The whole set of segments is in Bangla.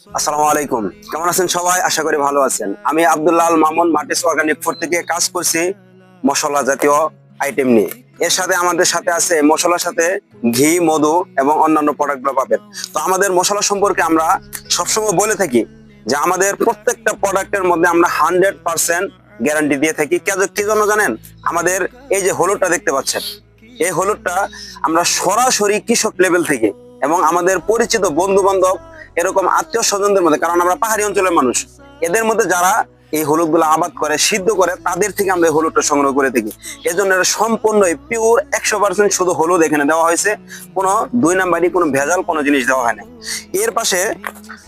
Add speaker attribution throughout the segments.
Speaker 1: আসসালামু আলাইকুম। কেমন আছেন সবাই? আশা করি ভালো আছেন। আমি আব্দুল্লাহ আল মামুন মার্টিস অর্গানিক ফুড থেকে কাজ করছি মশলা জাতীয় আইটেম নিয়ে। এর সাথে আমাদের সাথে আছে মশলার সাথে ঘি, মধু এবং অন্যান্য প্রোডাক্টগুলো পাবেন। তো আমাদের মশলা সম্পর্কে আমরা সবসময় বলে থাকি যে আমাদের প্রত্যেকটা প্রোডাক্টের মধ্যে আমরা 100% গ্যারান্টি দিয়ে থাকি। কি জন্য জানেন? আমাদের এই যে হলুদটা দেখতে পাচ্ছেন, এই হলুদটা আমরা সরাসরি কৃষক লেভেল থেকে এবং আমাদের পরিচিত বন্ধু বান্ধব এরকম আত্মীয় স্বজনদের মধ্যে, কারণ আমরা পাহাড়ি অঞ্চলের মানুষ, এদের মধ্যে যারা এই হলুদ গুলো আবাদ করে, সিদ্ধ করে, তাদের থেকে আমরা এই হলুদটা সংগ্রহ করে থাকি। এই জন্য এটা সম্পূর্ণ পিওর 100% শুধু হলুদ এখানে দেওয়া হয়েছে। কোনো দুই নাম্বারই কোনো ভেজাল কোনো জিনিস দেওয়া হয় না। এর পাশে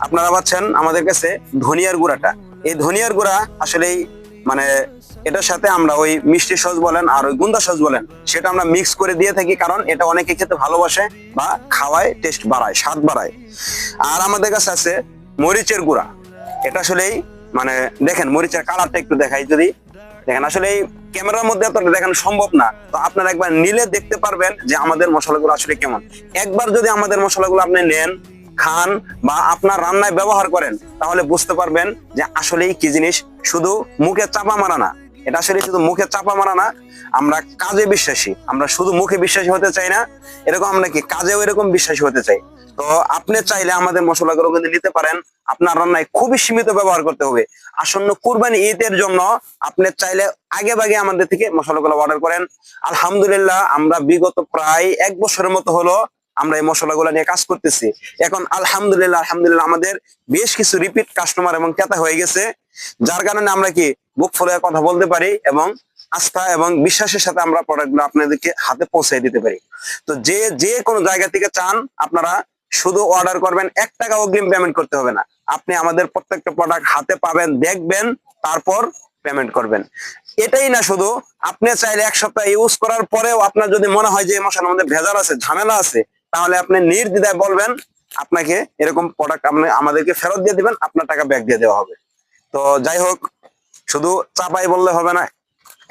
Speaker 1: আপনারা পাচ্ছেন আমাদের কাছে ধনিয়ার গুঁড়াটা। এই ধনিয়ার গুঁড়া আসলেই মানে এটার সাথে আমরা ওই মিষ্টি সস বলেন আর ওই গুন্দা সস বলেন, সেটা আমরা মিক্স করে দিয়ে থাকি, কারণ এটা অনেকে খেতে ভালোবাসে বা খাওয়ায়, টেস্ট বাড়ায়, স্বাদ বাড়ায়। আর আমাদের কাছে আছে মরিচের গুঁড়া। এটা আসলেই মানে দেখেন মরিচের কালারটা একটু দেখাই, যদি দেখেন আসলে এই ক্যামেরার মধ্যে এতটা দেখানো সম্ভব না, তো আপনারা একবার নিলে দেখতে পারবেন যে আমাদের মশলাগুলো আসলে কেমন। একবার যদি আমাদের মশলাগুলো আপনি নেন, খান বা আপনার রান্নায় ব্যবহার করেন, তাহলে বুঝতে পারবেন যে আসলেই কি জিনিস। শুধু মুখে চাপা মারা না, এটা আসলে শুধু মুখে চাপা মারা না। আমরা কাজে বিশ্বাসী, আমরা শুধু মুখে বিশ্বাসী হতে চাই না, এরকম আমরা কি কাজেও এরকম বিশ্বাসী হতে চাই। তো আপনি চাইলে আমাদের মশলাগুলো কিন্তু নিতে পারেন। আপনার রান্নায় খুবই সীমিত ব্যবহার করতে হবে। আসন্ন কুরবানি ঈদের জন্য আপনি চাইলে আগে ভাগে আমাদের থেকে মশলাগুলো অর্ডার করেন। আলহামদুলিল্লাহ আমরা বিগত প্রায় 1 বছরের মতো হলো আমরা এই মশলাগুলো নিয়ে কাজ করতেছি। এখন আলহামদুলিল্লাহ আমাদের বেশ কিছু রিপিট কাস্টমার এবং ক্রেতা হয়ে গেছে, যার কারণে আমরা কি বুক ফুলে কথা বলতে পারি এবং আস্থা এবং বিশ্বাসের সাথে আমরা প্রোডাক্টগুলো আপনাদেরকে হাতে পৌঁছে দিতে পারি। তো যে কোনো জায়গা থেকে চান, আপনারা শুধু অর্ডার করবেন, 1 টাকা অগ্রিম পেমেন্ট করতে হবে না। আপনি আমাদের প্রত্যেকটা প্রোডাক্ট হাতে পাবেন, দেখবেন, তারপর পেমেন্ট করবেন। এটাই না, শুধু আপনি চাইলে 1 সপ্তাহ ইউজ করার পরেও আপনার যদি মনে হয় যে এই মশলার মধ্যে ভেজাল আছে, ঝামেলা আছে, তাহলে আপনি নির্দ্বিধায় বলবেন, আপনাকে এরকম প্রোডাক্ট আপনি আমাদেরকে ফেরত দিয়ে দিবেন, আপনার টাকা ব্যাক দিয়ে দেওয়া হবে। তো যাই হোক, শুধু চাপাই বললে হবে না,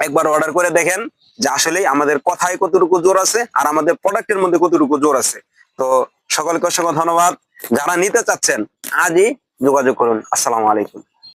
Speaker 1: একবার অর্ডার করে দেখেন যে আসলেই আমাদের কথায় কতটুকু জোর আছে আর আমাদের প্রোডাক্টের মধ্যে কতটুকু জোর আছে। তো সকলকে অসংখ্য ধন্যবাদ। যারা নিতে চাচ্ছেন আজই যোগাযোগ করুন। আসসালামু আলাইকুম।